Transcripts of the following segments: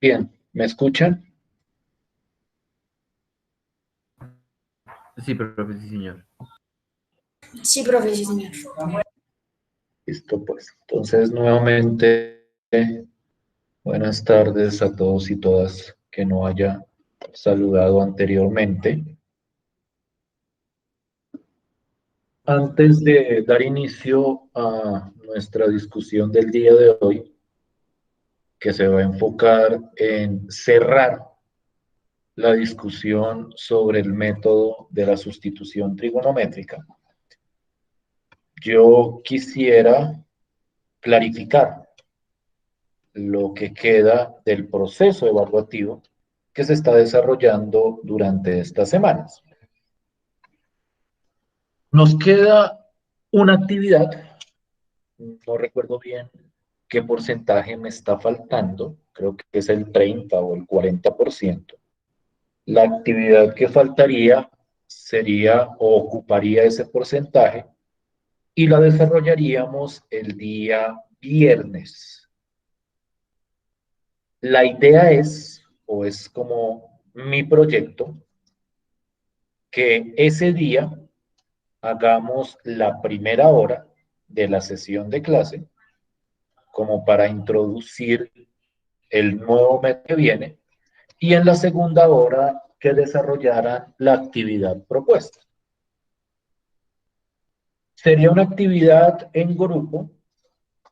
Bien, ¿me escuchan? Sí, profe, sí, señor. Sí, profe, sí, señor. Listo, pues. Entonces, nuevamente, buenas tardes a todos y todas que no haya saludado anteriormente. Antes de dar inicio a nuestra discusión del día de hoy, que se va a enfocar en cerrar la discusión sobre el método de la sustitución trigonométrica, yo quisiera clarificar lo que queda del proceso evaluativo que se está desarrollando durante estas semanas. Nos queda una actividad, no recuerdo bien qué porcentaje me está faltando, creo que es el 30 o el 40%. La actividad que faltaría sería o ocuparía ese porcentaje y la desarrollaríamos el día viernes. La idea es, o es como mi proyecto, que ese día hagamos la primera hora de la sesión de clase como para introducir el nuevo mes que viene y en la segunda hora que desarrollaran la actividad propuesta. Sería una actividad en grupo,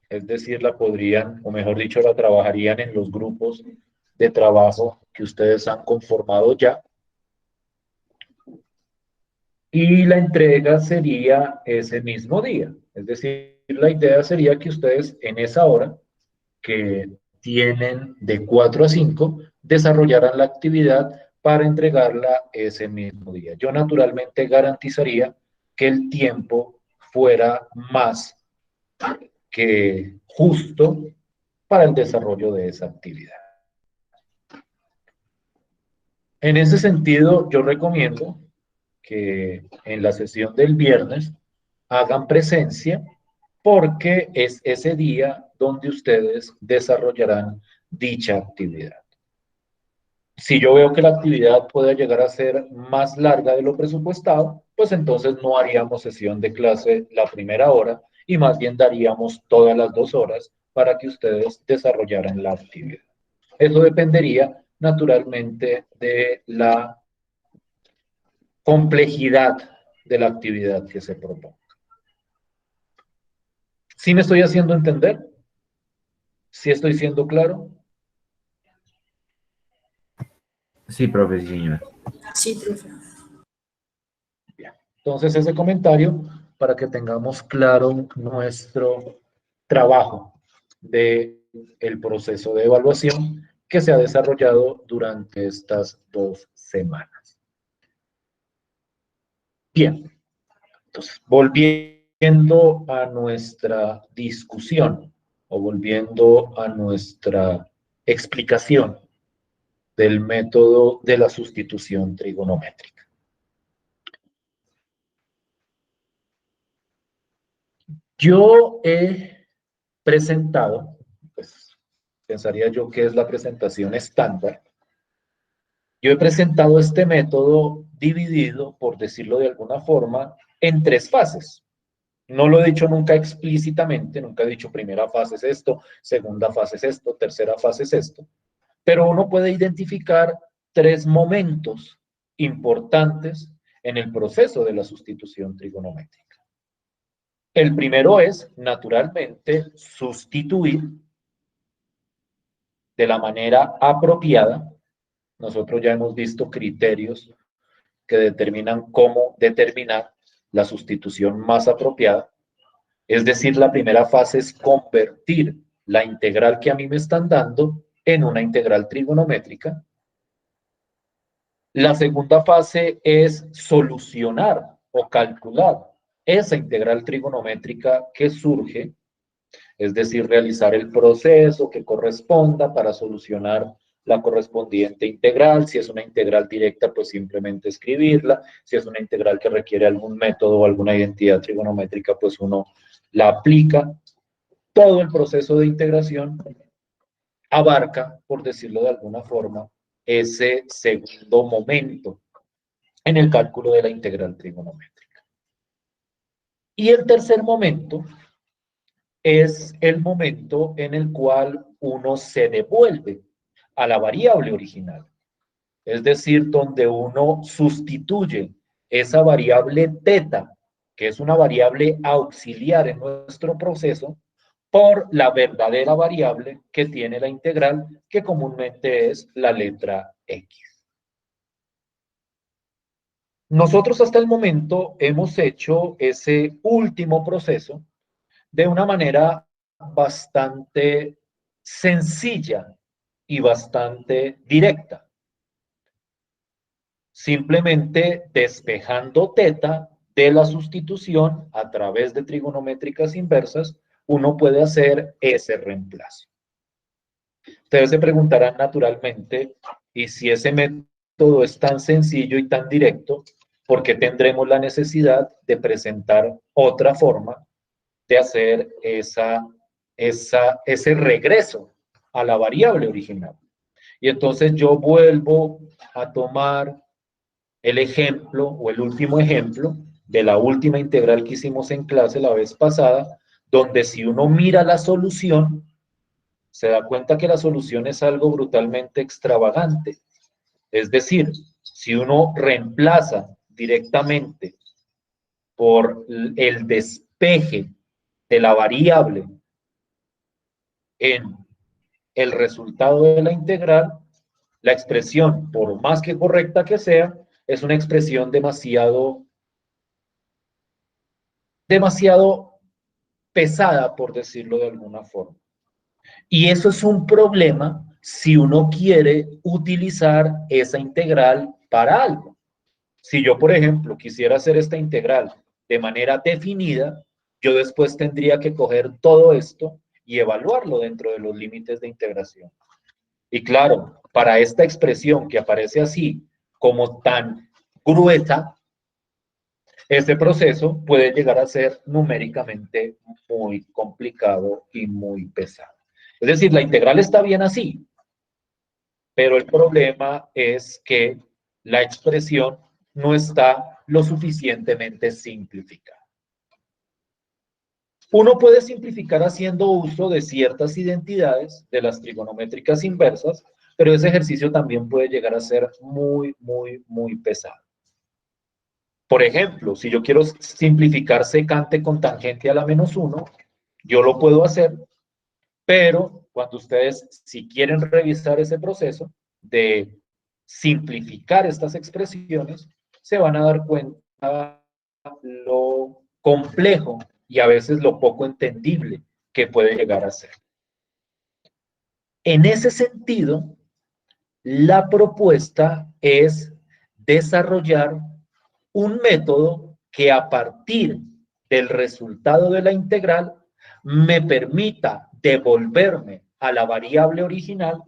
es decir, la podrían, o mejor dicho, la trabajarían en los grupos de trabajo que ustedes han conformado ya. Y la entrega sería ese mismo día. Es decir, la idea sería que ustedes en esa hora que tienen de 4 a 5 desarrollaran la actividad para entregarla ese mismo día. Yo naturalmente garantizaría que el tiempo fuera más que justo para el desarrollo de esa actividad. En ese sentido, yo recomiendo que en la sesión del viernes hagan presencia porque es ese día donde ustedes desarrollarán dicha actividad. Si yo veo que la actividad puede llegar a ser más larga de lo presupuestado, pues entonces no haríamos sesión de clase la primera hora y más bien daríamos todas las 2 horas para que ustedes desarrollaran la actividad. Eso dependería naturalmente de la complejidad de la actividad que se proponga. ¿Sí me estoy haciendo entender? ¿Sí estoy siendo claro? Sí, profe, sí, señor. Sí, profe. Bien. Entonces, ese comentario para que tengamos claro nuestro trabajo de el proceso de evaluación que se ha desarrollado durante estas 2 semanas. Bien, entonces, volviendo a nuestra discusión o volviendo a nuestra explicación del método de la sustitución trigonométrica. Yo he presentado, pues pensaría yo que es la presentación estándar. Yo he presentado este método dividido, por decirlo de alguna forma, en 3 fases. No lo he dicho nunca explícitamente, nunca he dicho primera fase es esto, segunda fase es esto, tercera fase es esto, pero uno puede identificar 3 momentos importantes en el proceso de la sustitución trigonométrica. El primero es, naturalmente, sustituir de la manera apropiada. Nosotros ya hemos visto criterios que determinan cómo determinar la sustitución más apropiada. Es decir, la primera fase es convertir la integral que a mí me están dando en una integral trigonométrica. La segunda fase es solucionar o calcular esa integral trigonométrica que surge, es decir, realizar el proceso que corresponda para solucionar la correspondiente integral. Si es una integral directa, pues simplemente escribirla. Si es una integral que requiere algún método o alguna identidad trigonométrica, pues uno la aplica. Todo el proceso de integración abarca, por decirlo de alguna forma, ese segundo momento en el cálculo de la integral trigonométrica. Y el tercer momento es el momento en el cual uno se devuelve a la variable original. Es decir, donde uno sustituye esa variable teta, que es una variable auxiliar en nuestro proceso, por la verdadera variable que tiene la integral, que comúnmente es la letra X. Nosotros hasta el momento hemos hecho ese último proceso de una manera bastante sencilla y bastante directa. Simplemente despejando teta de la sustitución a través de trigonométricas inversas, uno puede hacer ese reemplazo. Ustedes se preguntarán naturalmente, y si ese método es tan sencillo y tan directo, ¿por qué tendremos la necesidad de presentar otra forma de hacer ese regreso a la variable original? Y entonces yo vuelvo a tomar el ejemplo o el último ejemplo de la última integral que hicimos en clase la vez pasada, donde si uno mira la solución, se da cuenta que la solución es algo brutalmente extravagante. Es decir, si uno reemplaza directamente por el despeje de la variable en el resultado de la integral, la expresión, por más que correcta que sea, es una expresión demasiado pesada, por decirlo de alguna forma. Y eso es un problema si uno quiere utilizar esa integral para algo. Si yo, por ejemplo, quisiera hacer esta integral de manera definida, yo después tendría que coger todo esto y evaluarlo dentro de los límites de integración. Y claro, para esta expresión que aparece así, como tan gruesa, este proceso puede llegar a ser numéricamente muy complicado y muy pesado. Es decir, la integral está bien así, pero el problema es que la expresión no está lo suficientemente simplificada. Uno puede simplificar haciendo uso de ciertas identidades de las trigonométricas inversas, pero ese ejercicio también puede llegar a ser muy, muy, muy pesado. Por ejemplo, si yo quiero simplificar secante con tangente a la -1, yo lo puedo hacer, pero cuando ustedes, si quieren revisar ese proceso de simplificar estas expresiones, se van a dar cuenta lo complejo y a veces lo poco entendible que puede llegar a ser. En ese sentido, la propuesta es desarrollar un método que a partir del resultado de la integral me permita devolverme a la variable original,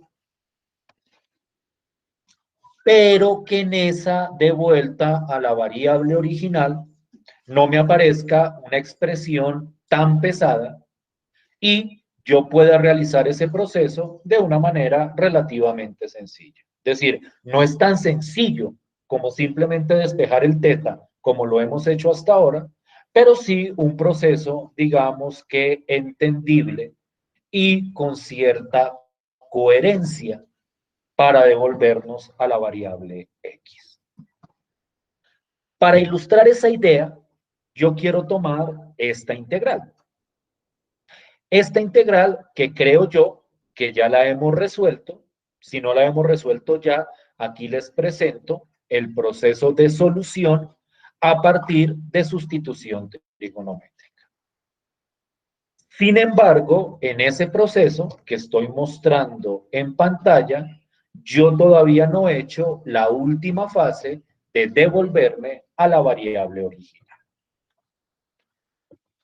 pero que en esa devuelta a la variable original no me aparezca una expresión tan pesada y yo pueda realizar ese proceso de una manera relativamente sencilla. Es decir, no es tan sencillo como simplemente despejar el teta, como lo hemos hecho hasta ahora, pero sí un proceso, digamos que entendible y con cierta coherencia para devolvernos a la variable X. Para ilustrar esa idea, yo quiero tomar esta integral. Esta integral que creo yo que ya la hemos resuelto, si no la hemos resuelto ya, aquí les presento el proceso de solución a partir de sustitución trigonométrica. Sin embargo, en ese proceso que estoy mostrando en pantalla, yo todavía no he hecho la última fase de devolverme a la variable original.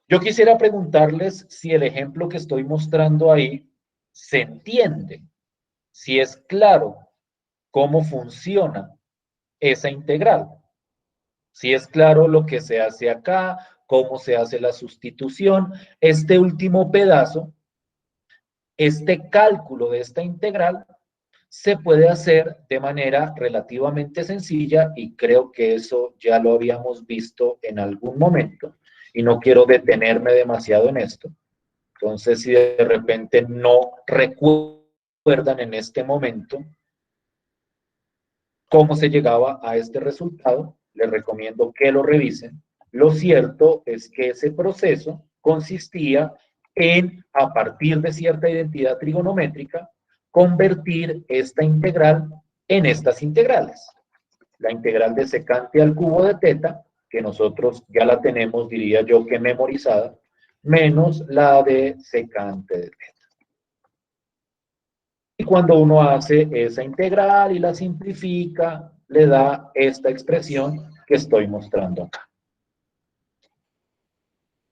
Yo quisiera preguntarles si el ejemplo que estoy mostrando ahí se entiende, si es claro cómo funciona esa integral, si es claro lo que se hace acá, cómo se hace la sustitución. Este último pedazo este cálculo de esta integral se puede hacer de manera relativamente sencilla y creo que eso ya lo habíamos visto en algún momento y no quiero detenerme demasiado en esto. Entonces, si de repente no recuerdan en este momento cómo se llegaba a este resultado, les recomiendo que lo revisen. Lo cierto es que ese proceso consistía en, a partir de cierta identidad trigonométrica, convertir esta integral en estas integrales. La integral de secante al cubo de teta, que nosotros ya la tenemos, diría yo, que memorizada, menos la de secante de teta. Y cuando uno hace esa integral y la simplifica, le da esta expresión que estoy mostrando acá.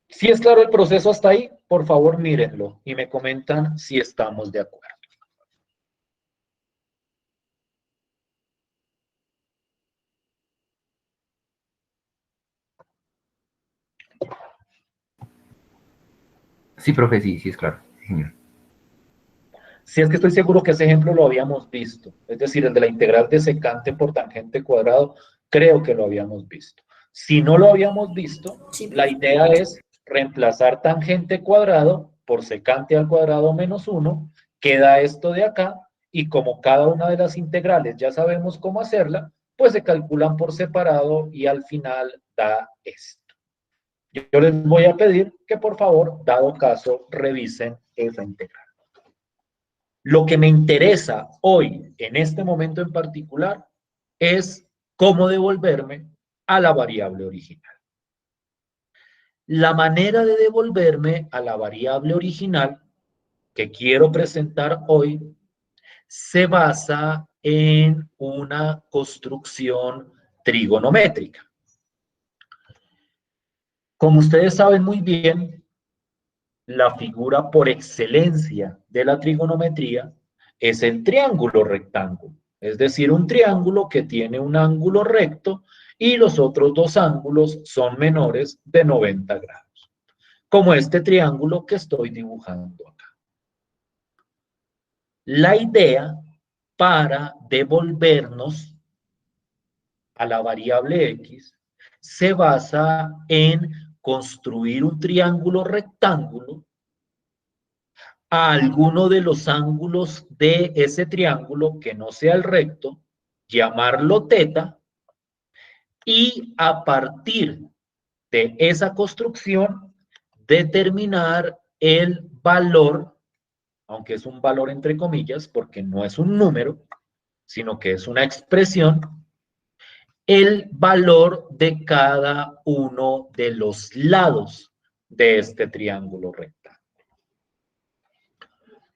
Si es claro el proceso hasta ahí, por favor mírenlo y me comentan si estamos de acuerdo. Sí, profe, sí, sí es claro. Sí, señor. Si es que estoy seguro que ese ejemplo lo habíamos visto, es decir, el de la integral de secante por tangente cuadrado, creo que lo habíamos visto. Si no lo habíamos visto, Sí, la profe. idea es reemplazar tangente cuadrado por secante al cuadrado menos 1, queda esto de acá, y como cada una de las integrales ya sabemos cómo hacerla, pues se calculan por separado y al final da esto. Yo les voy a pedir que por favor, dado caso, revisen esa integral. Lo que me interesa hoy, en este momento en particular, es cómo devolverme a la variable original. La manera de devolverme a la variable original que quiero presentar hoy se basa en una construcción trigonométrica. Como ustedes saben muy bien, la figura por excelencia de la trigonometría es el triángulo rectángulo, es decir, un triángulo que tiene un ángulo recto y los otros dos ángulos son menores de 90 grados, como este triángulo que estoy dibujando acá. La idea para devolvernos a la variable x se basa en construir un triángulo rectángulo a alguno de los ángulos de ese triángulo que no sea el recto, llamarlo teta, y a partir de esa construcción determinar el valor, aunque es un valor entre comillas, porque no es un número, sino que es una expresión, el valor de cada uno de los lados de este triángulo rectángulo.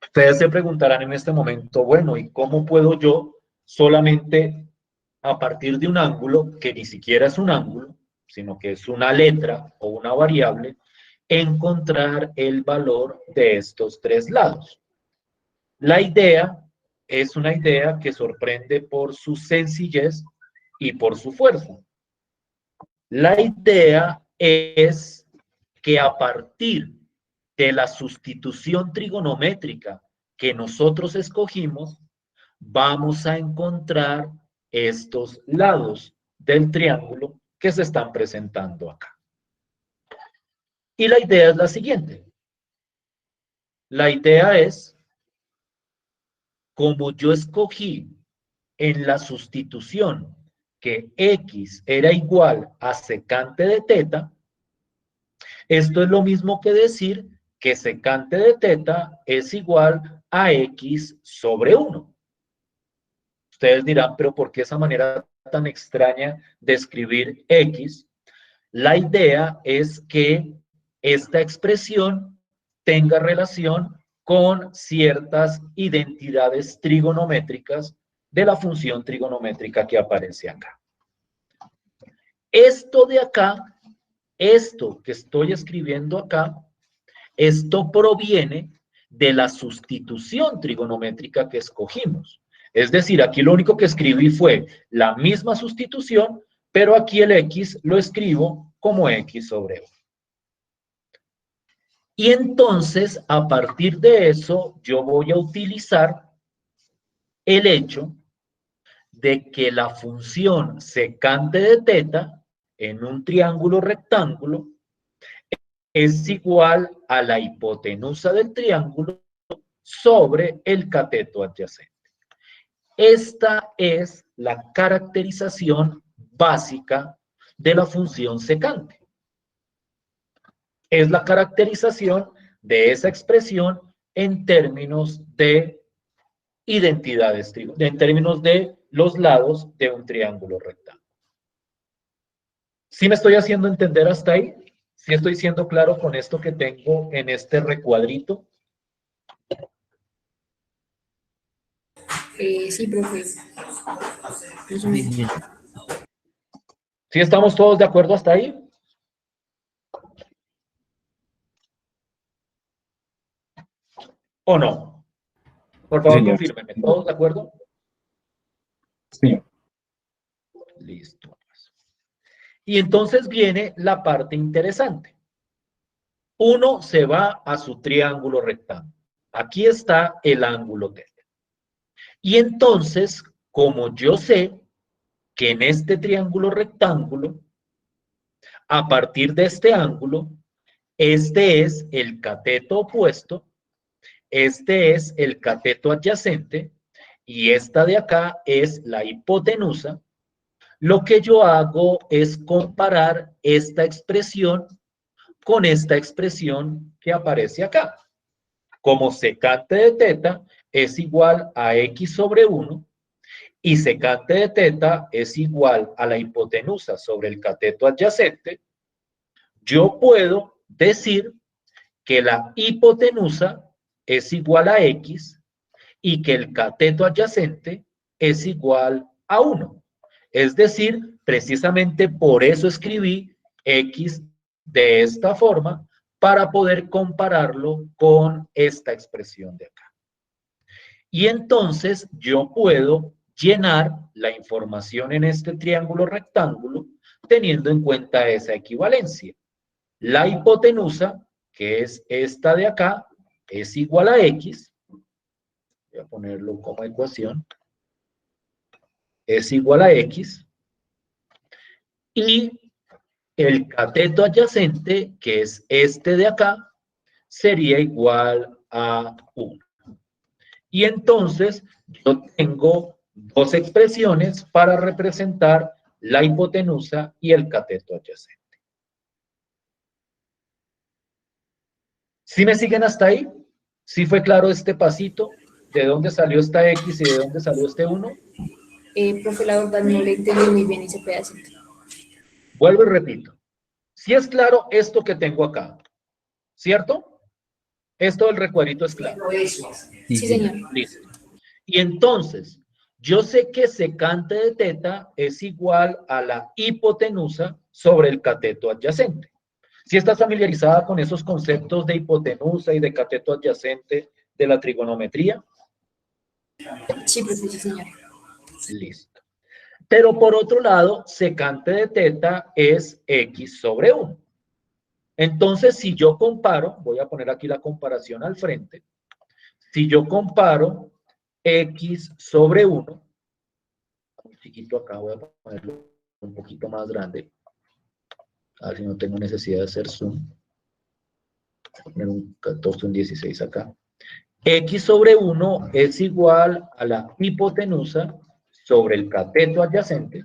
Ustedes se preguntarán en este momento, bueno, ¿y cómo puedo yo solamente a partir de un ángulo, que ni siquiera es un ángulo, sino que es una letra o una variable, encontrar el valor de estos tres lados? La idea es una idea que sorprende por su sencillez y por su fuerza. La idea es que a partir de la sustitución trigonométrica que nosotros escogimos, vamos a encontrar estos lados del triángulo que se están presentando acá. Y la idea es la siguiente. La idea es, como yo escogí en la sustitución que x era igual a secante de teta, esto es lo mismo que decir que secante de teta es igual a x sobre 1. Ustedes dirán, pero ¿por qué esa manera tan extraña de escribir x? La idea es que esta expresión tenga relación con ciertas identidades trigonométricas de la función trigonométrica que aparece acá. Esto de acá, esto que estoy escribiendo acá, esto proviene de la sustitución trigonométrica que escogimos. Es decir, aquí lo único que escribí fue la misma sustitución, pero aquí el x lo escribo como x sobre 1. Y entonces, a partir de eso, yo voy a utilizar el hecho de que la función secante de teta en un triángulo rectángulo es igual a la hipotenusa del triángulo sobre el cateto adyacente. Esta es la caracterización básica de la función secante. Es la caracterización de esa expresión en términos de identidades, en términos de los lados de un triángulo rectángulo. ¿Sí me estoy haciendo entender hasta ahí? ¿Sí estoy siendo claro con esto que tengo en este recuadrito? Sí, profe. Sí, señor. ¿Sí estamos todos de acuerdo hasta ahí? ¿O no? Por Sí, favor, señor. confírmenme. ¿Todos de acuerdo? Sí. Listo. Y entonces viene la parte interesante. Uno se va a su triángulo rectángulo. Aquí está el ángulo θ. Y entonces, como yo sé que en este triángulo rectángulo, a partir de este ángulo, este es el cateto opuesto, este es el cateto adyacente, y esta de acá es la hipotenusa, lo que yo hago es comparar esta expresión con esta expresión que aparece acá. Como secante de teta es igual a x sobre 1 y secante de teta es igual a la hipotenusa sobre el cateto adyacente, yo puedo decir que la hipotenusa es igual a x y que el cateto adyacente es igual a 1. Es decir, precisamente por eso escribí x de esta forma para poder compararlo con esta expresión de acá. Y entonces yo puedo llenar la información en este triángulo rectángulo teniendo en cuenta esa equivalencia. La hipotenusa, que es esta de acá, es igual a x. Voy a ponerlo como ecuación. Es igual a x. Y el cateto adyacente, que es este de acá, sería igual a 1. Y entonces yo tengo dos expresiones para representar la hipotenusa y el cateto adyacente. ¿Sí me siguen hasta ahí? ¿Sí fue claro este pasito? ¿De dónde salió esta X y de dónde salió este 1? Profe, la verdad no le entendí muy bien ese pedacito. Vuelvo y repito. Si es claro esto que tengo acá, ¿cierto? Esto del recuadrito es claro. Sí, Sí, señor. señor. Listo. Y entonces, yo sé que secante de teta es igual a la hipotenusa sobre el cateto adyacente. Si estás familiarizada con esos conceptos de hipotenusa y de cateto adyacente de la trigonometría, Sí, profe, sí, señor. listo. Pero por otro lado, secante de teta es x sobre 1. Entonces, si yo comparo, voy a poner aquí la comparación al frente, si yo comparo x sobre 1, un chiquito acá, voy a ponerlo un poquito más grande, a ver si no tengo necesidad de hacer zoom, voy a poner un 14, un 16 acá. X sobre 1 es igual a la hipotenusa sobre el cateto adyacente,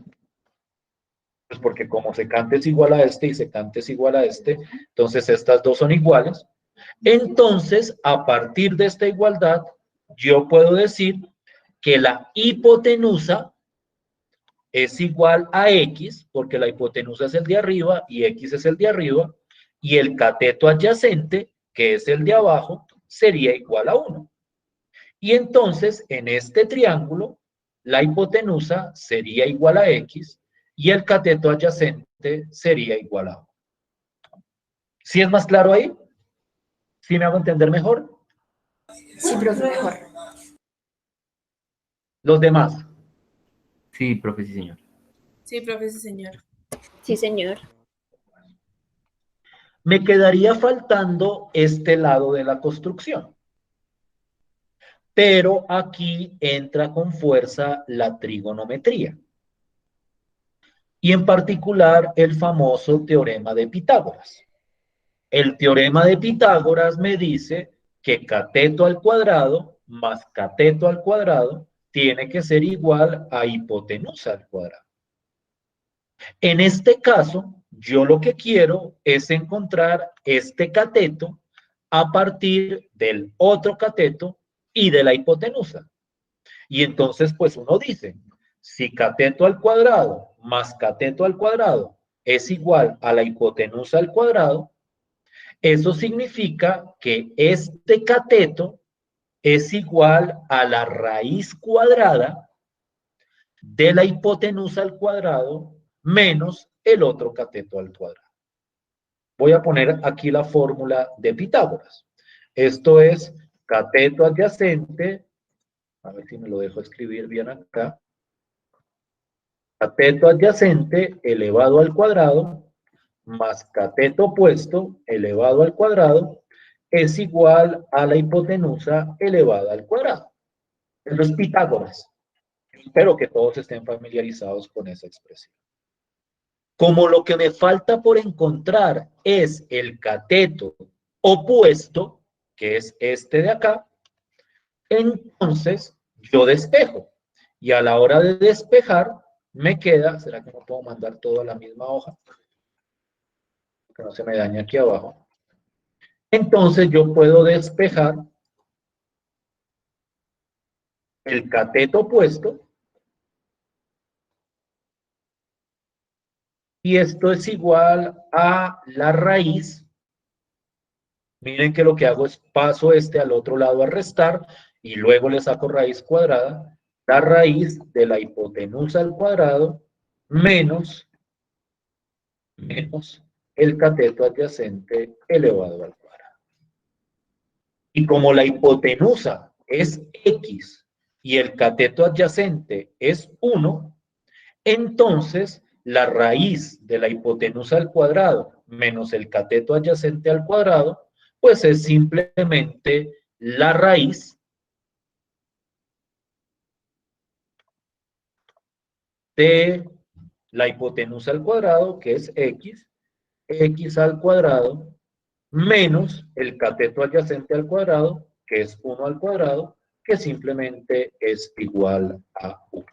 pues porque como secante es igual a este y secante es igual a este, entonces estas dos son iguales. Entonces, a partir de esta igualdad, yo puedo decir que la hipotenusa es igual a x, porque la hipotenusa es el de arriba y x es el de arriba, y el cateto adyacente, que es el de abajo, sería igual a 1. Y entonces, en este triángulo, la hipotenusa sería igual a x y el cateto adyacente sería igual a 1. ¿Sí es más claro ahí? ¿Sí me hago entender mejor? Sí, profe, mejor. Los demás. Sí, profe, sí, señor. Sí, profe, sí, señor. Sí, señor. Me quedaría faltando este lado de la construcción. Pero aquí entra con fuerza la trigonometría. Y en particular el famoso teorema de Pitágoras. El teorema de Pitágoras me dice que cateto al cuadrado más cateto al cuadrado tiene que ser igual a hipotenusa al cuadrado. En este caso, yo lo que quiero es encontrar este cateto a partir del otro cateto y de la hipotenusa. Y entonces, pues uno dice, si cateto al cuadrado más cateto al cuadrado es igual a la hipotenusa al cuadrado, eso significa que este cateto es igual a la raíz cuadrada de la hipotenusa al cuadrado menos el otro cateto al cuadrado. Voy a poner aquí la fórmula de Pitágoras. Esto es cateto adyacente, a ver si me lo dejo escribir bien acá, cateto adyacente elevado al cuadrado más cateto opuesto elevado al cuadrado es igual a la hipotenusa elevada al cuadrado. Eso es Pitágoras. Espero que todos estén familiarizados con esa expresión. Como lo que me falta por encontrar es el cateto opuesto, que es este de acá, entonces yo despejo. Y a la hora de despejar, me queda, ¿será que no puedo mandar todo a la misma hoja? Que no se me dañe aquí abajo. Entonces yo puedo despejar el cateto opuesto y esto es igual a la raíz. Miren que lo que hago es paso este al otro lado a restar y luego le saco raíz cuadrada, la raíz de la hipotenusa al cuadrado menos el cateto adyacente elevado al cuadrado. Y como la hipotenusa es x y el cateto adyacente es 1, entonces la raíz de la hipotenusa al cuadrado menos el cateto adyacente al cuadrado, pues es simplemente la raíz de la hipotenusa al cuadrado, que es x al cuadrado, menos el cateto adyacente al cuadrado, que es 1 al cuadrado, que simplemente es igual a 1.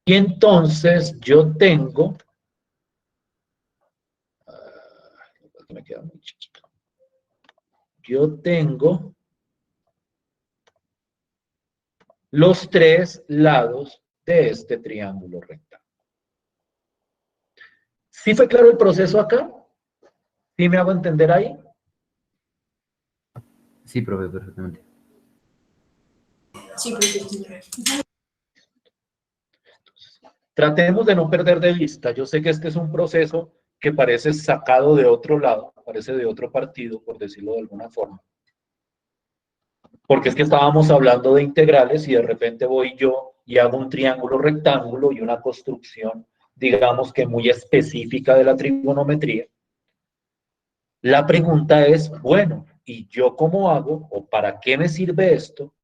Y entonces yo tengo, me queda muy chiquito, yo tengo los tres lados de este triángulo rectángulo. ¿Sí fue claro el proceso acá? ¿Sí me hago entender ahí? Sí, profe, perfectamente. Sí, profesor. Tratemos de no perder de vista. Yo sé que este es un proceso que parece sacado de otro lado, parece de otro partido, por decirlo de alguna forma. Porque es que estábamos hablando de integrales y de repente voy yo y hago un triángulo rectángulo y una construcción, digamos que muy específica de la trigonometría. La pregunta es, bueno, ¿y yo cómo hago o para qué me sirve esto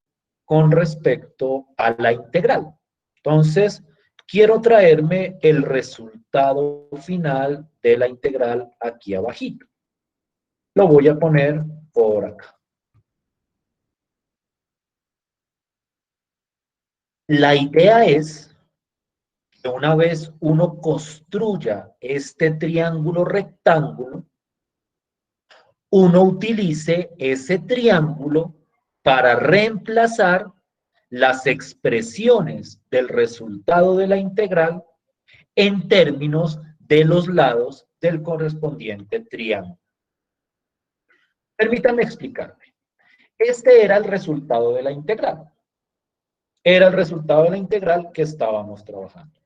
con respecto a la integral? Entonces, quiero traerme el resultado final de la integral aquí abajito. Lo voy a poner por acá. La idea es que una vez uno construya este triángulo rectángulo, uno utilice ese triángulo para reemplazar las expresiones del resultado de la integral en términos de los lados del correspondiente triángulo. Permítanme explicarme. Este era el resultado de la integral. Era el resultado de la integral que estábamos trabajando.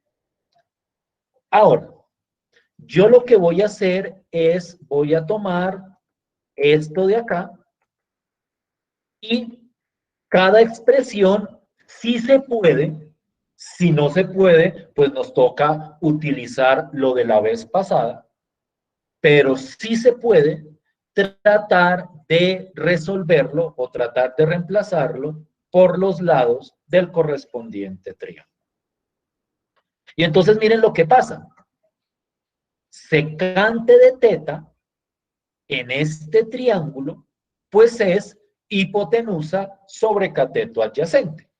Ahora, yo lo que voy a hacer es, voy a tomar esto de acá y cada expresión, si se puede, si no se puede, pues nos toca utilizar lo de la vez pasada, pero sí se puede tratar de resolverlo o tratar de reemplazarlo por los lados del correspondiente triángulo. Y entonces miren lo que pasa. Secante de teta en este triángulo, pues es hipotenusa sobre cateto adyacente.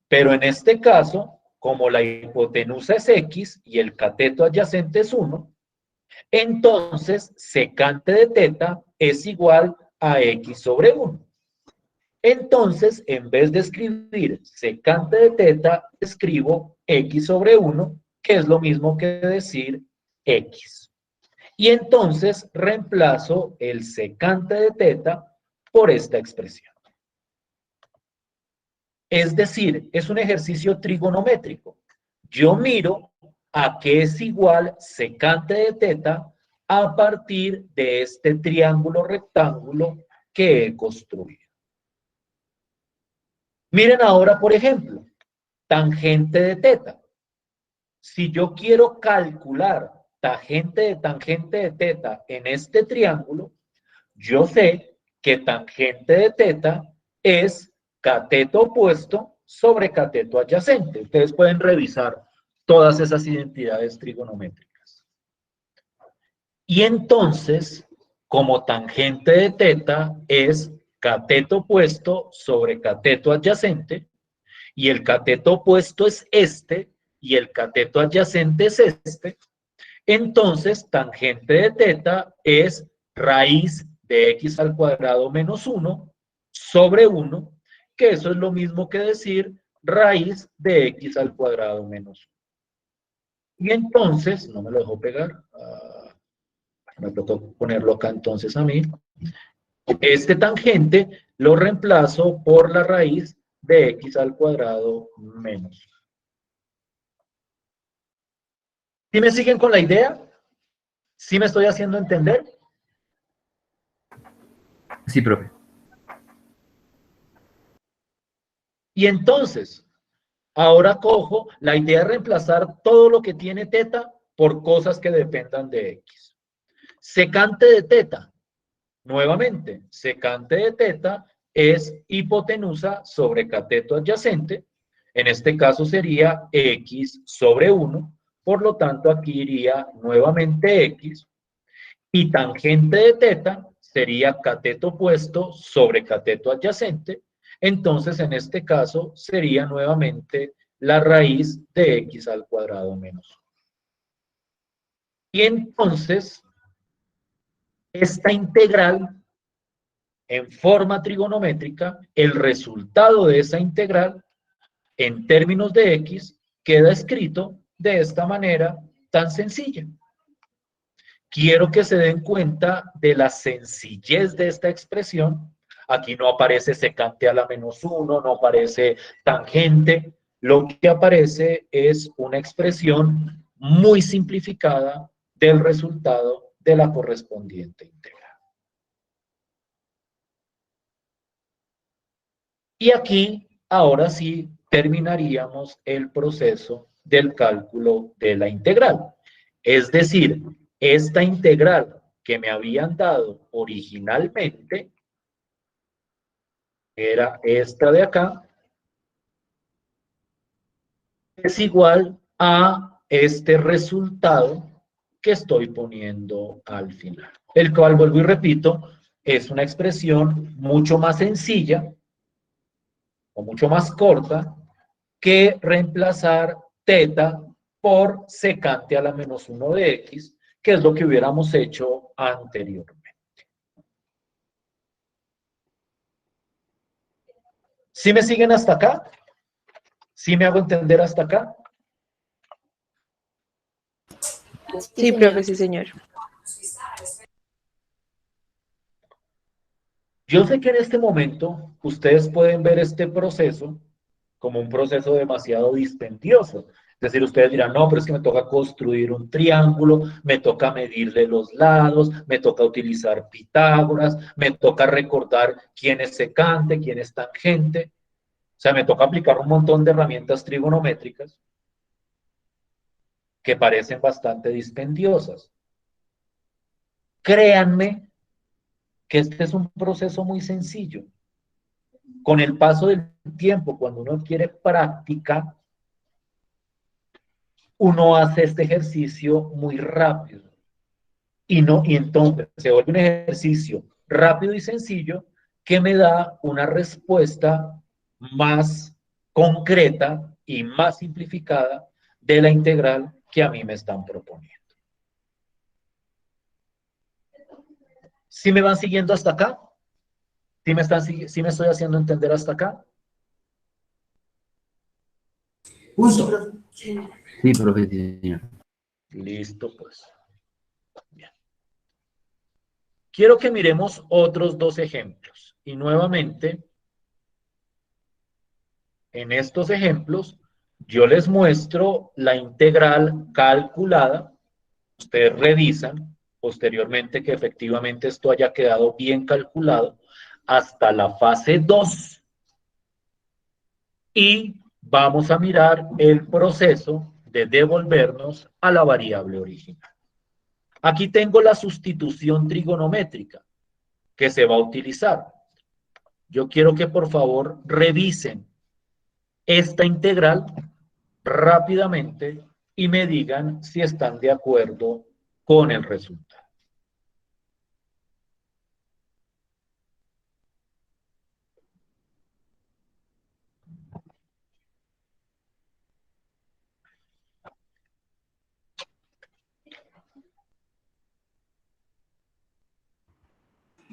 Pero en este caso, como la hipotenusa es X y el cateto adyacente es 1, entonces secante de teta es igual a X sobre 1. Entonces, en vez de escribir secante de teta, escribo X sobre 1, que es lo mismo que decir X. Y entonces reemplazo el secante de teta por esta expresión. Es decir, es un ejercicio trigonométrico. Yo miro a qué es igual secante de teta a partir de este triángulo rectángulo que he construido. Miren ahora, por ejemplo, tangente de teta. Si yo quiero calcular tangente de teta en este triángulo, yo sé que tangente de teta es cateto opuesto sobre cateto adyacente. Ustedes pueden revisar todas esas identidades trigonométricas. Y entonces, como tangente de teta es cateto opuesto sobre cateto adyacente, y el cateto opuesto es este, y el cateto adyacente es este, entonces tangente de teta es raíz de x al cuadrado menos 1 sobre 1, que eso es lo mismo que decir raíz de x al cuadrado menos 1. Y entonces, no me lo dejo pegar, me toca ponerlo acá entonces a mí, este tangente lo reemplazo por la raíz de x al cuadrado menos 1. ¿Sí me siguen con la idea? ¿Sí me estoy haciendo entender? Sí, profe. Y entonces, ahora cojo la idea de reemplazar todo lo que tiene teta por cosas que dependan de x. Secante de teta. Nuevamente, secante de teta es hipotenusa sobre cateto adyacente. En este caso sería x sobre 1. Por lo tanto, aquí iría nuevamente x. Y tangente de teta sería cateto opuesto sobre cateto adyacente. Entonces, en este caso, sería nuevamente la raíz de x al cuadrado menos 1. Y entonces, esta integral, en forma trigonométrica, el resultado de esa integral, en términos de x, queda escrito de esta manera tan sencilla. Quiero que se den cuenta de la sencillez de esta expresión. Aquí no aparece secante a la menos 1, no aparece tangente. Lo que aparece es una expresión muy simplificada del resultado de la correspondiente integral. Y aquí, ahora sí, terminaríamos el proceso del cálculo de la integral. Es decir, esta integral que me habían dado originalmente era esta de acá, es igual a este resultado que estoy poniendo al final. El cual, vuelvo y repito, es una expresión mucho más sencilla o mucho más corta que reemplazar teta por secante a la menos 1 de x, que es lo que hubiéramos hecho anteriormente. ¿Sí me siguen hasta acá? ¿Sí me hago entender hasta acá? Sí, profe, sí, señor. Yo sé que en este momento ustedes pueden ver este proceso como un proceso demasiado dispendioso. Es decir, ustedes dirán, no, pero es que me toca construir un triángulo, me toca medirle los lados, me toca utilizar Pitágoras, me toca recordar quién es secante, quién es tangente. O sea, me toca aplicar un montón de herramientas trigonométricas que parecen bastante dispendiosas. créanme que este es un proceso muy sencillo. Con el paso del tiempo, cuando uno quiere práctica, uno hace este ejercicio muy rápido. Y entonces se vuelve un ejercicio rápido y sencillo que me da una respuesta más concreta y más simplificada de la integral que a mí me están proponiendo. ¿Sí me van siguiendo hasta acá? ¿Sí me estoy haciendo entender hasta acá? Punto. Sí, profe, sí, señor. Listo, pues. Bien. Quiero que miremos otros dos ejemplos. Y nuevamente, en estos ejemplos, yo les muestro la integral calculada. Ustedes revisan posteriormente que efectivamente esto haya quedado bien calculado hasta la fase 2. Y vamos a mirar el proceso de devolvernos a la variable original. Aquí tengo la sustitución trigonométrica que se va a utilizar. Yo quiero que por favor revisen esta integral rápidamente y me digan si están de acuerdo con el resultado.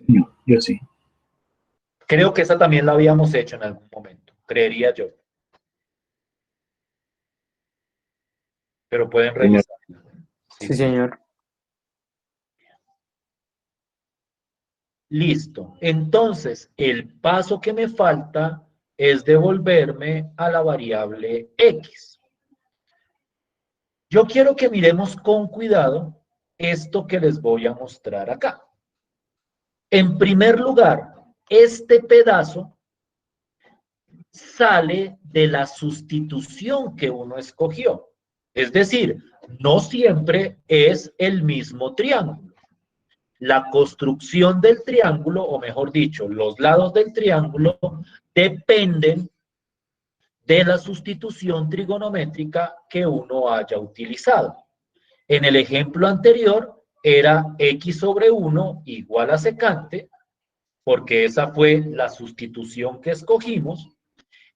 No, yo sí. Creo que esa también la habíamos hecho en algún momento, creería yo. Pero pueden Señor. revisar. Sí, señor. Listo. Entonces, el paso que me falta es devolverme a la variable x. Yo quiero que miremos con cuidado esto que les voy a mostrar acá. En primer lugar, este pedazo sale de la sustitución que uno escogió. Es decir, no siempre es el mismo triángulo. La construcción del triángulo, o mejor dicho, los lados del triángulo, dependen de la sustitución trigonométrica que uno haya utilizado. En el ejemplo anterior era x sobre 1 igual a secante, porque esa fue la sustitución que escogimos.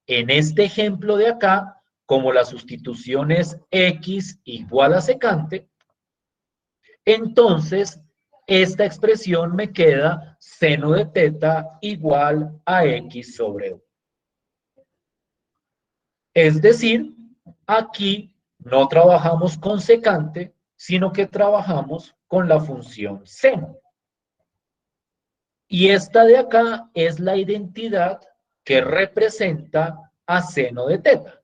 En este ejemplo de acá, como la sustitución es x igual a secante, entonces esta expresión me queda seno de teta igual a x sobre 1. Es decir, aquí no trabajamos con secante, sino que trabajamos con la función seno. Y esta de acá es la identidad que representa a seno de teta.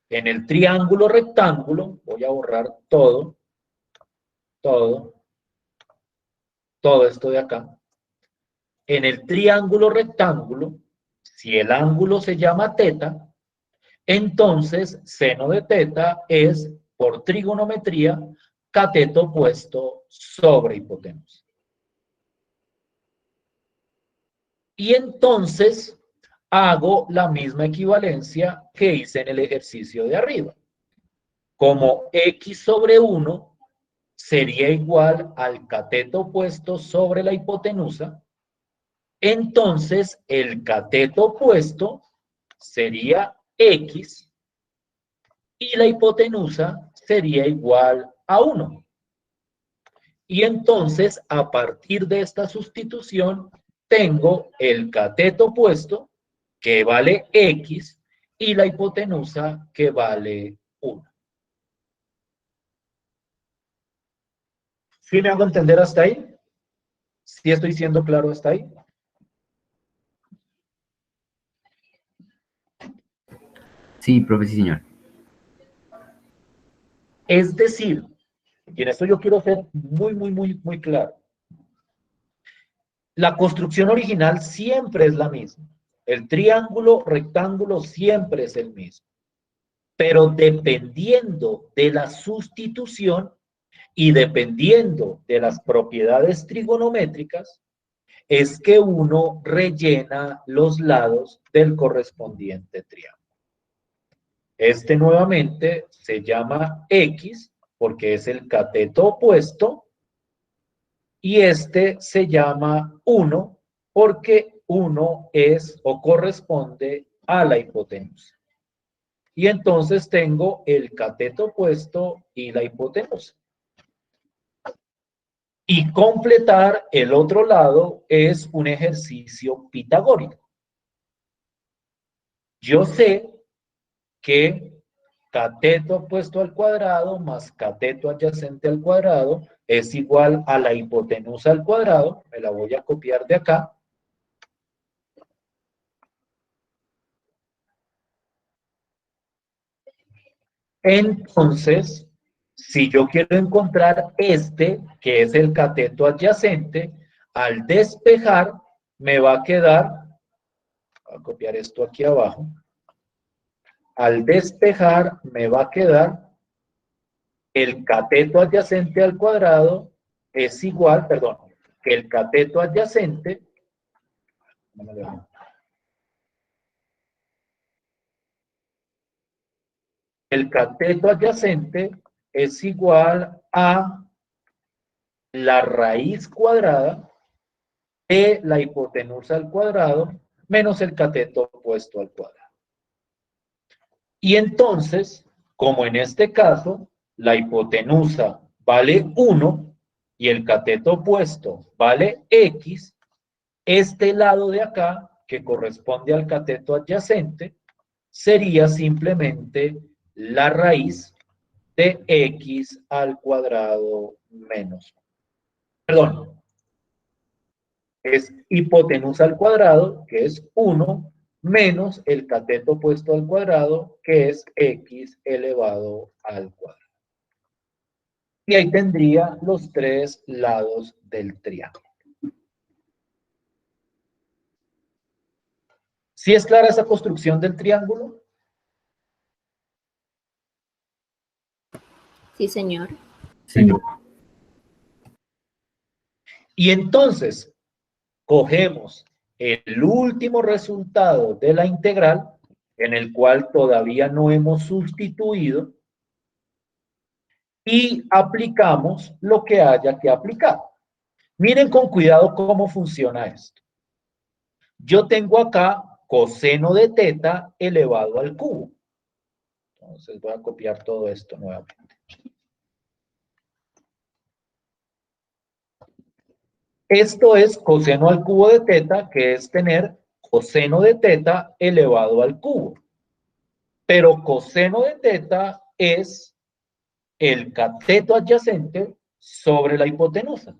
En el triángulo rectángulo, voy a borrar todo esto de acá. En el triángulo rectángulo, si el ángulo se llama teta, entonces seno de teta es, por trigonometría, cateto opuesto sobre hipotenusa. Y entonces hago la misma equivalencia que hice en el ejercicio de arriba. Como x sobre 1 sería igual al cateto opuesto sobre la hipotenusa, entonces el cateto opuesto sería x y la hipotenusa sería igual a 1. Y entonces, a partir de esta sustitución, tengo el cateto opuesto, que vale x, y la hipotenusa, que vale 1. ¿Sí me hago entender hasta ahí? ¿Sí estoy siendo claro hasta ahí? Sí, profe, sí, señor. Es decir, y en esto yo quiero ser muy claro. La construcción original siempre es la misma. El triángulo rectángulo siempre es el mismo. Pero dependiendo de la sustitución, Y dependiendo de las propiedades trigonométricas, es que uno rellena los lados del correspondiente triángulo. Este nuevamente se llama X porque es el cateto opuesto y este se llama 1 porque 1 es o corresponde a la hipotenusa. Y entonces tengo el cateto opuesto y la hipotenusa. Y completar el otro lado es un ejercicio pitagórico. Yo sé que cateto opuesto al cuadrado más cateto adyacente al cuadrado es igual a la hipotenusa al cuadrado. Me la voy a copiar de acá. Entonces, si yo quiero encontrar este, que es el cateto adyacente, al despejar me va a quedar, voy a copiar esto aquí abajo, al despejar me va a quedar el cateto adyacente al cuadrado es igual, perdón, que el cateto adyacente, el cateto adyacente es igual a la raíz cuadrada de la hipotenusa al cuadrado menos el cateto opuesto al cuadrado. Y entonces, como en este caso, la hipotenusa vale 1 y el cateto opuesto vale X, este lado de acá, que corresponde al cateto adyacente, sería simplemente la raíz de X al cuadrado menos. Perdón, es hipotenusa al cuadrado, que es 1, menos el cateto opuesto al cuadrado, que es X elevado al cuadrado. Y ahí tendría los tres lados del triángulo. ¿Sí es clara esa construcción del triángulo? Sí, señor. Señor. Y entonces, cogemos el último resultado de la integral, en el cual todavía no hemos sustituido, y aplicamos lo que haya que aplicar. Miren con cuidado cómo funciona esto. Yo tengo acá coseno de teta elevado al cubo. Entonces voy a copiar todo esto nuevamente. Esto es coseno al cubo de teta, que es tener coseno de teta elevado al cubo. Pero coseno de teta es el cateto adyacente sobre la hipotenusa.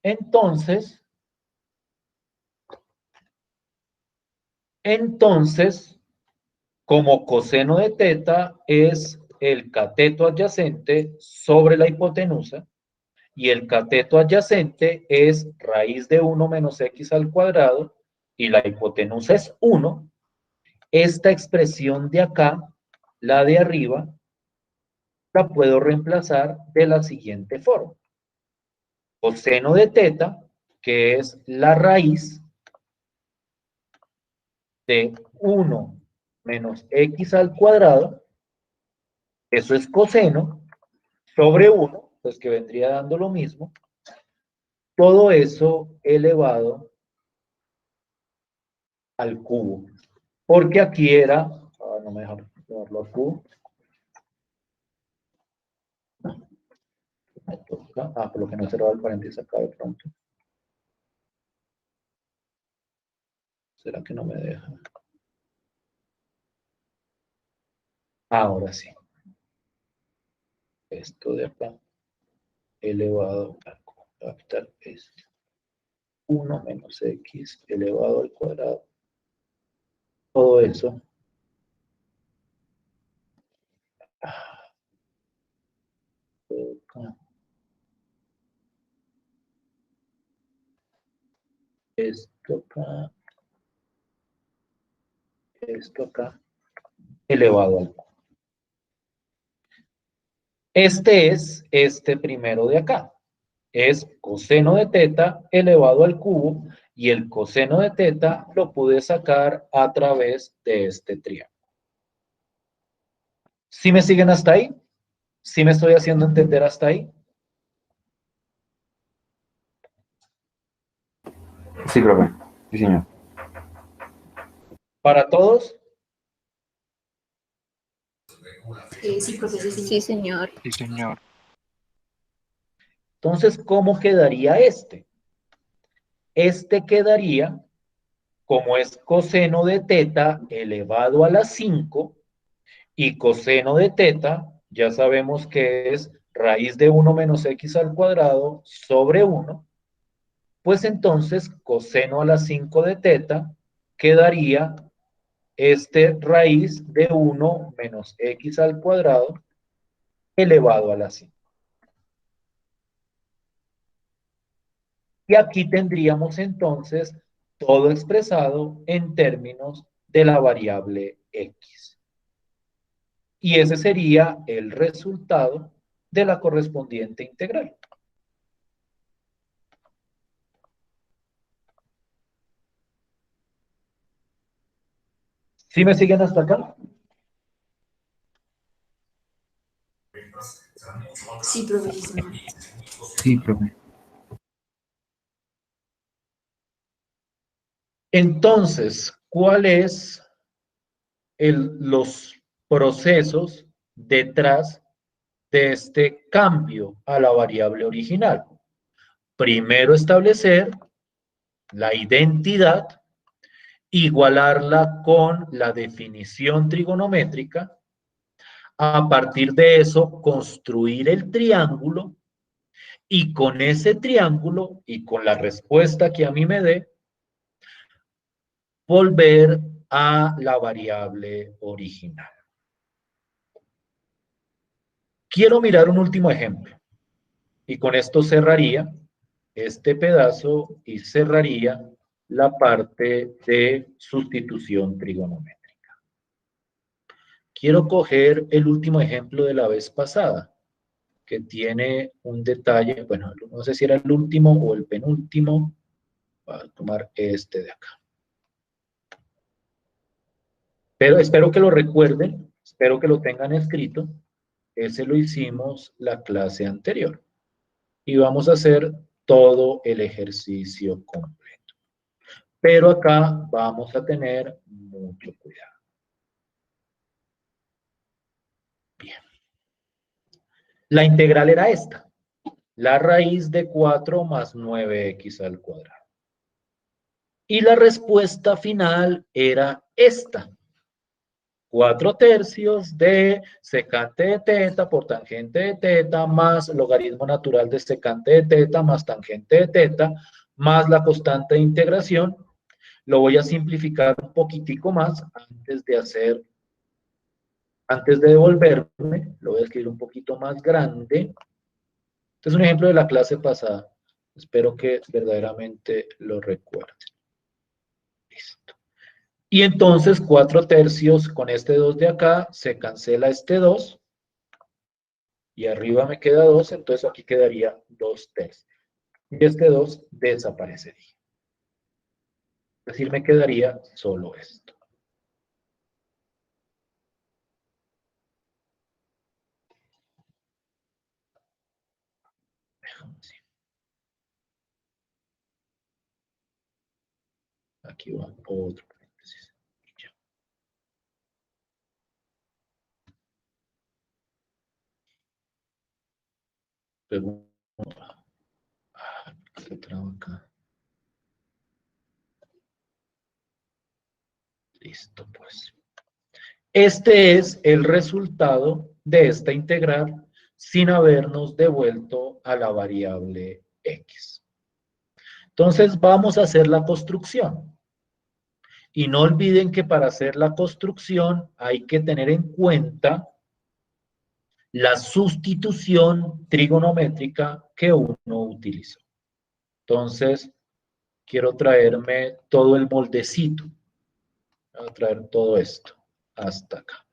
Entonces, como coseno de teta es el cateto adyacente sobre la hipotenusa, y el cateto adyacente es raíz de 1 menos x al cuadrado, y la hipotenusa es 1, esta expresión de acá, la de arriba, la puedo reemplazar de la siguiente forma. Coseno de teta, que es la raíz de 1 menos x al cuadrado, eso es coseno, sobre 1, pues que vendría dando lo mismo, todo eso elevado al cubo. Porque aquí era, no me deja llevarlo al cubo. Me toca, por lo que no he cerrado el paréntesis acá de pronto. ¿Será que no me deja? Ahora sí. Esto de acá elevado al capital es 1 menos x elevado al cuadrado. Todo eso. Esto acá elevado al cuadrado. Este es este primero de acá. Es coseno de teta elevado al cubo y el coseno de teta lo pude sacar a través de este triángulo. ¿Sí me siguen hasta ahí? ¿Sí me estoy haciendo entender hasta ahí? Sí, profe. Sí, señor. ¿Para todos? Sí, profe, sí, Sí, señor. Sí, señor. Entonces, ¿cómo quedaría este? Este quedaría, como es coseno de teta elevado a la 5, y coseno de teta, ya sabemos que es raíz de 1 menos x al cuadrado sobre 1, pues entonces coseno a la 5 de teta quedaría este raíz de 1 menos x al cuadrado elevado a la 5. Y aquí tendríamos entonces todo expresado en términos de la variable x. Y ese sería el resultado de la correspondiente integral. ¿Sí me siguen hasta acá? sí, profe, sí, señor. Sí, profe. Entonces, ¿cuáles los procesos detrás de este cambio a la variable original? Primero establecer la identidad, igualarla con la definición trigonométrica, a partir de eso construir el triángulo y con ese triángulo y con la respuesta que a mí me dé, volver a la variable original. Quiero mirar un último ejemplo y con esto cerraría este pedazo y cerraría la parte de sustitución trigonométrica. Quiero coger el último ejemplo de la vez pasada, que tiene un detalle, bueno, no sé si era el último o el penúltimo, voy a tomar este de acá. Pero espero que lo recuerden, espero que lo tengan escrito. Ese lo hicimos la clase anterior. Y vamos a hacer todo el ejercicio completo. Pero acá vamos a tener mucho cuidado. Bien. La integral era esta. La raíz de 4 más 9x al cuadrado. Y la respuesta final era esta. 4/3 de secante de teta por tangente de teta más logaritmo natural de secante de teta más tangente de teta más la constante de integración. Lo voy a simplificar un poquitico más antes de devolverme, lo voy a escribir un poquito más grande. Este es un ejemplo de la clase pasada. Espero que verdaderamente lo recuerden. Listo. Y entonces 4/3 con este 2 de acá, se cancela este 2. Y arriba me queda 2, entonces aquí quedaría 2/3. Y este 2 desaparecería. Es decir, me quedaría solo esto. Aquí va otro paréntesis. Pregunta. ¿Qué traba acá? Listo, pues. Este es el resultado de esta integral sin habernos devuelto a la variable x. Entonces vamos a hacer la construcción. Y no olviden que para hacer la construcción hay que tener en cuenta la sustitución trigonométrica que uno utilizó. Entonces, quiero traerme todo el moldecito. Voy a traer todo esto hasta acá.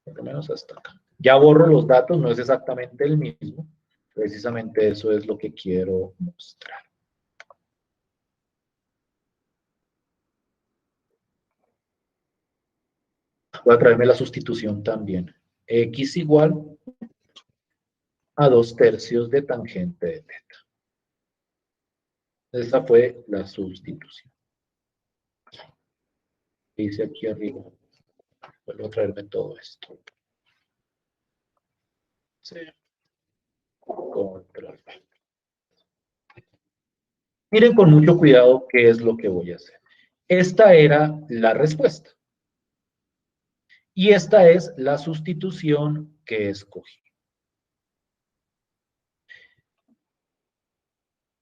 Por lo menos hasta acá. Ya borro los datos, no es exactamente el mismo. Precisamente eso es lo que quiero mostrar. Voy a traerme la sustitución también. X igual a 2/3 de tangente de teta. Esa fue la sustitución. Dice aquí arriba. Vuelvo a traerme todo esto. Sí. Control. Miren con mucho cuidado qué es lo que voy a hacer. Esta era la respuesta. Y esta es la sustitución que escogí.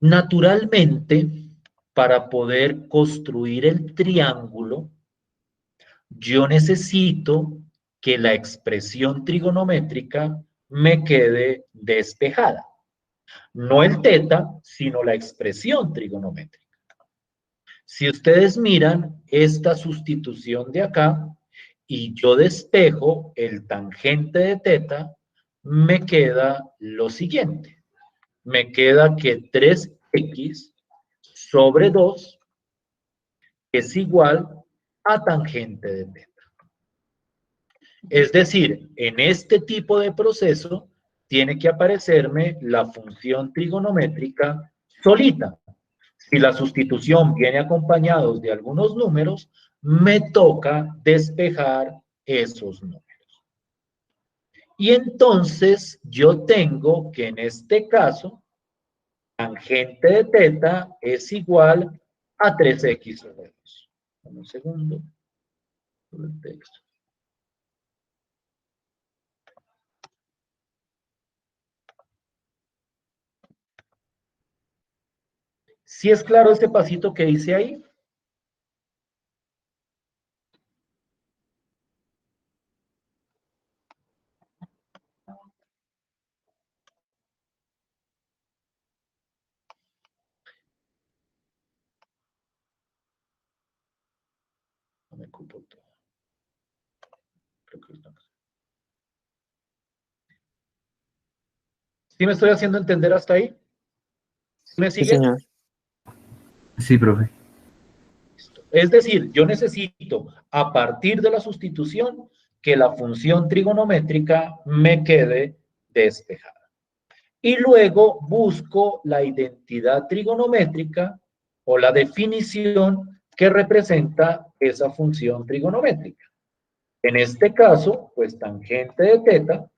Naturalmente, para poder construir el triángulo, yo necesito que la expresión trigonométrica me quede despejada. No el teta, sino la expresión trigonométrica. Si ustedes miran esta sustitución de acá y yo despejo el tangente de teta, me queda lo siguiente. Me queda que 3x sobre 2 es igual a tangente de teta. Es decir, en este tipo de proceso tiene que aparecerme la función trigonométrica solita. Si la sustitución viene acompañada de algunos números, me toca despejar esos números. Y entonces yo tengo que en este caso, tangente de teta es igual a 3x sobre 2. Un segundo. El texto. ¿Sí es claro este pasito que hice ahí? No me ocupo todo. Creo que está. ¿Sí me estoy haciendo entender hasta ahí? ¿Sí me Sí, sigue? señor. Sí, profe. Es decir, yo necesito, a partir de la sustitución, que la función trigonométrica me quede despejada. Y luego busco la identidad trigonométrica o la definición que representa esa función trigonométrica. En este caso, pues tangente de teta,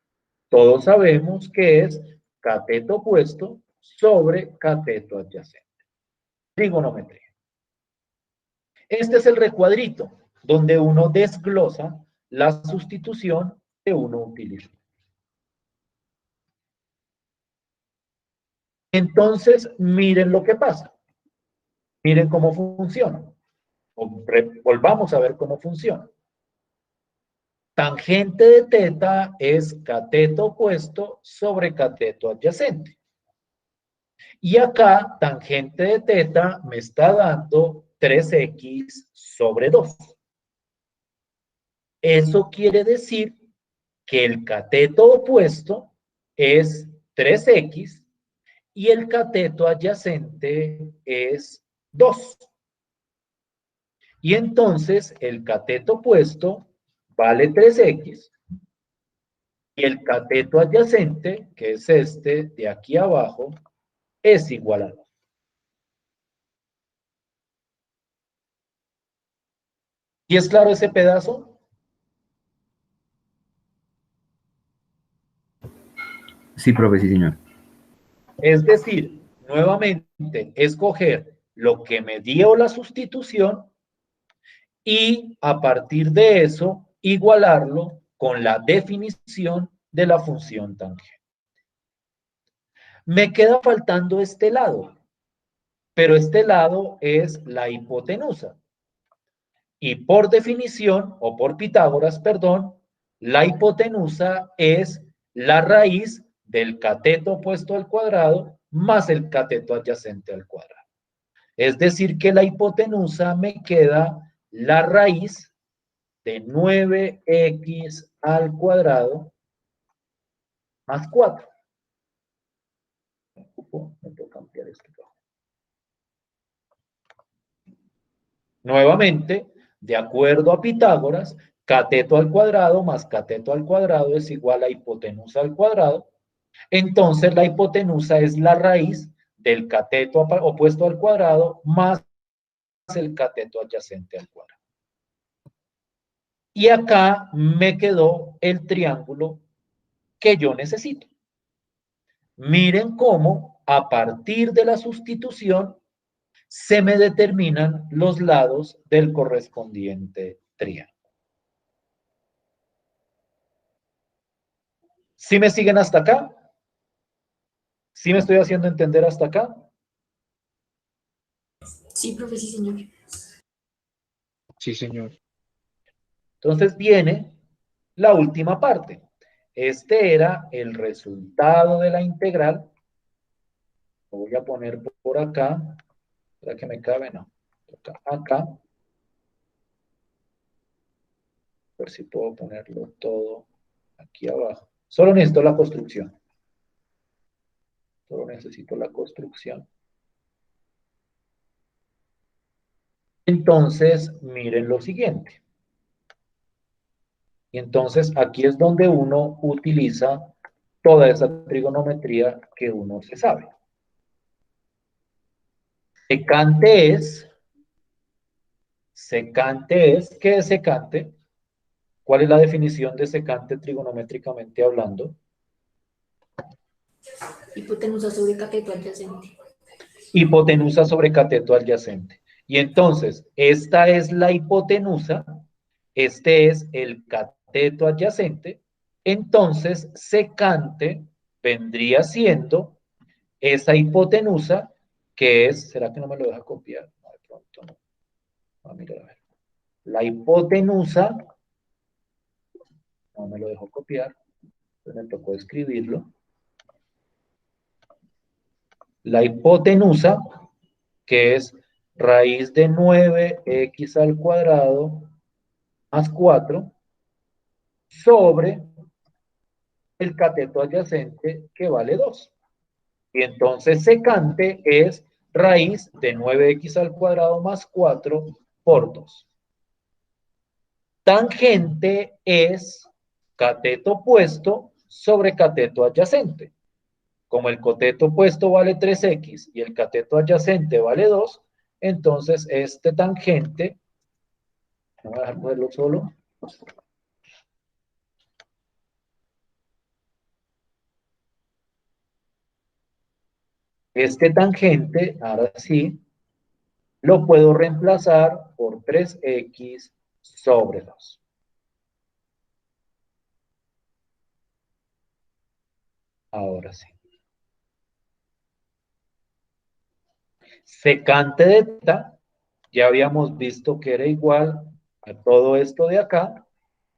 todos sabemos que es cateto opuesto sobre cateto adyacente. Trigonometría. Este es el recuadrito donde uno desglosa la sustitución que uno utiliza. Entonces, miren lo que pasa. Miren cómo funciona. Volvamos a ver cómo funciona. Tangente de teta es cateto opuesto sobre cateto adyacente. Y acá, tangente de teta me está dando 3x sobre 2. Eso quiere decir que el cateto opuesto es 3x y el cateto adyacente es 2. Y entonces el cateto opuesto vale 3x y el cateto adyacente, que es este de aquí abajo, es igual a 2. ¿Y es claro ese pedazo? Sí, profe, sí, señor. Es decir, nuevamente, escoger lo que me dio la sustitución y a partir de eso igualarlo con la definición de la función tangente. Me queda faltando este lado, pero este lado es la hipotenusa. Y por definición, o por Pitágoras, perdón, la hipotenusa es la raíz del cateto opuesto al cuadrado más el cateto adyacente al cuadrado. Es decir, que la hipotenusa me queda la raíz de 9x al cuadrado más 4. Me toca ampliar esto. Nuevamente, de acuerdo a Pitágoras, cateto al cuadrado más cateto al cuadrado es igual a hipotenusa al cuadrado. Entonces, la hipotenusa es la raíz del cateto opuesto al cuadrado más el cateto adyacente al cuadrado. Y acá me quedó el triángulo que yo necesito. Miren cómo a partir de la sustitución se me determinan los lados del correspondiente triángulo. ¿Sí me siguen hasta acá? ¿Sí me estoy haciendo entender hasta acá? Sí, profe, sí, señor. Sí, señor. Entonces viene la última parte. Este era el resultado de la integral. Lo voy a poner por acá. ¿Será que me cabe? No. Acá. A ver si puedo ponerlo todo aquí abajo. Solo necesito la construcción. Solo necesito la construcción. Entonces, miren lo siguiente. Y entonces aquí es donde uno utiliza toda esa trigonometría que uno se sabe. Secante es, ¿qué es secante? ¿Cuál es la definición de secante trigonométricamente hablando? Hipotenusa sobre cateto adyacente. Hipotenusa sobre cateto adyacente. Y entonces, esta es la hipotenusa, este es el cateto adyacente, entonces secante vendría siendo esa hipotenusa que es, ¿será que no me lo deja copiar? No, de pronto no. Ah, mira, a ver. La hipotenusa, no me lo dejó copiar, entonces me tocó escribirlo. La hipotenusa, que es raíz de 9x al cuadrado más 4 sobre el cateto adyacente que vale 2. Y entonces secante es raíz de 9x al cuadrado más 4 por 2. Tangente es cateto opuesto sobre cateto adyacente. Como el cateto opuesto vale 3x y el cateto adyacente vale 2, entonces este tangente, voy a dejar ponerlo solo, este tangente, ahora sí, lo puedo reemplazar por 3x sobre 2. Ahora sí. Secante de θ, ya habíamos visto que era igual a todo esto de acá.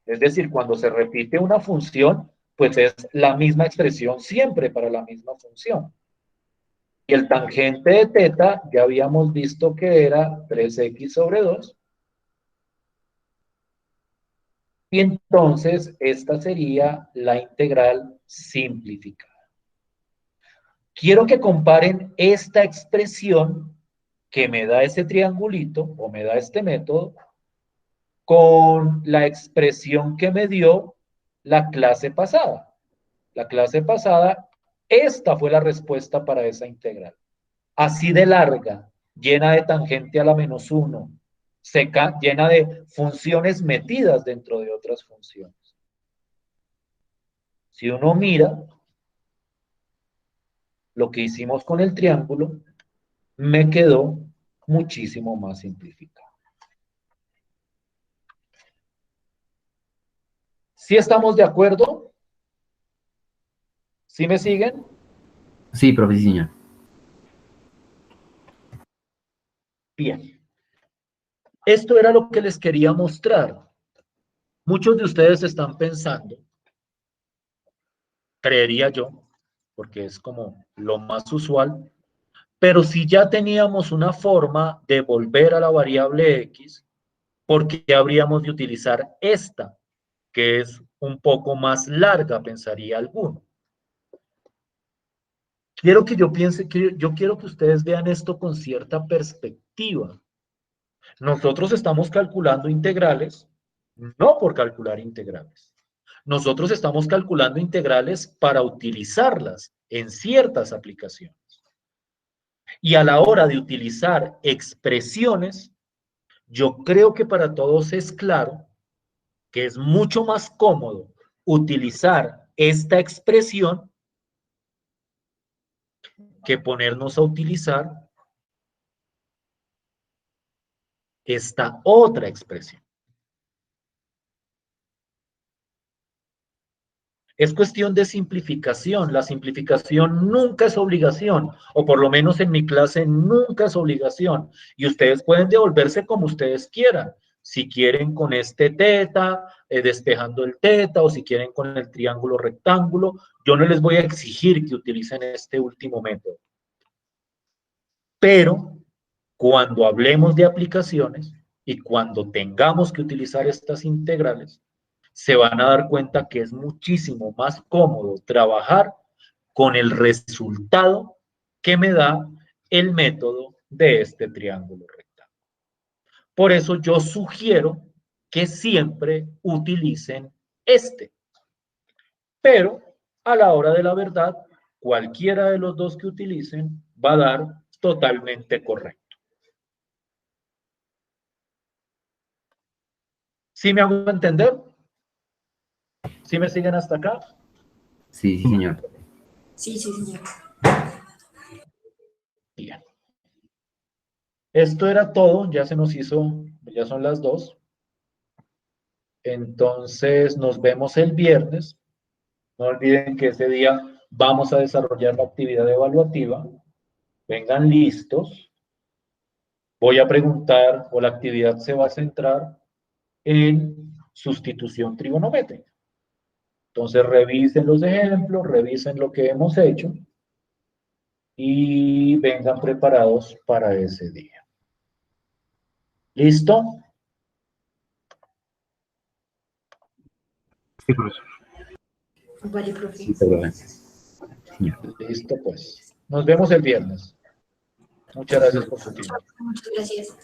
Es decir, cuando se repite una función, pues es la misma expresión siempre para la misma función. Y el tangente de θ, ya habíamos visto que era 3x sobre 2. Y entonces esta sería la integral simplificada. Quiero que comparen esta expresión que me da ese triangulito o me da este método con la expresión que me dio la clase pasada. La clase pasada, esta fue la respuesta para esa integral. Así de larga, llena de tangente a la menos 1, llena de funciones metidas dentro de otras funciones. Si uno mira lo que hicimos con el triángulo, me quedó muchísimo más simplificado. ¿Sí estamos de acuerdo? ¿Sí me siguen? Sí, profe, sí, señor. Bien. Esto era lo que les quería mostrar. Muchos de ustedes están pensando, creería yo, porque es como lo más usual, pero si ya teníamos una forma de volver a la variable x, ¿por qué habríamos de utilizar esta, que es un poco más larga, pensaría alguno? quiero que yo piense, yo quiero que ustedes vean esto con cierta perspectiva. Nosotros estamos calculando integrales, no por calcular integrales. Nosotros estamos calculando integrales para utilizarlas en ciertas aplicaciones. Y a la hora de utilizar expresiones, yo creo que para todos es claro que es mucho más cómodo utilizar esta expresión que ponernos a utilizar esta otra expresión. Es cuestión de simplificación. La simplificación nunca es obligación, o por lo menos en mi clase nunca es obligación. Y ustedes pueden devolverse como ustedes quieran. Si quieren con este teta, despejando el teta, o si quieren con el triángulo rectángulo, yo no les voy a exigir que utilicen este último método. Pero cuando hablemos de aplicaciones y cuando tengamos que utilizar estas integrales, se van a dar cuenta que es muchísimo más cómodo trabajar con el resultado que me da el método de este triángulo rectángulo. Por eso yo sugiero que siempre utilicen este. Pero a la hora de la verdad, cualquiera de los dos que utilicen va a dar totalmente correcto. ¿Sí me hago entender? ¿Sí me siguen hasta acá? Sí, sí, señor. Sí, sí, señor. Bien. Esto era todo, ya se nos hizo, ya son las 2. Entonces nos vemos el viernes. No olviden que ese día vamos a desarrollar la actividad evaluativa. Vengan listos. Voy a preguntar, o la actividad se va a centrar en sustitución trigonométrica. Entonces revisen los ejemplos, revisen lo que hemos hecho y vengan preparados para ese día. ¿Listo? Sí, profesor. Vale, profe. Sí, perdón. Señor. Listo, pues. Nos vemos el viernes. Muchas gracias por su tiempo. Muchas gracias.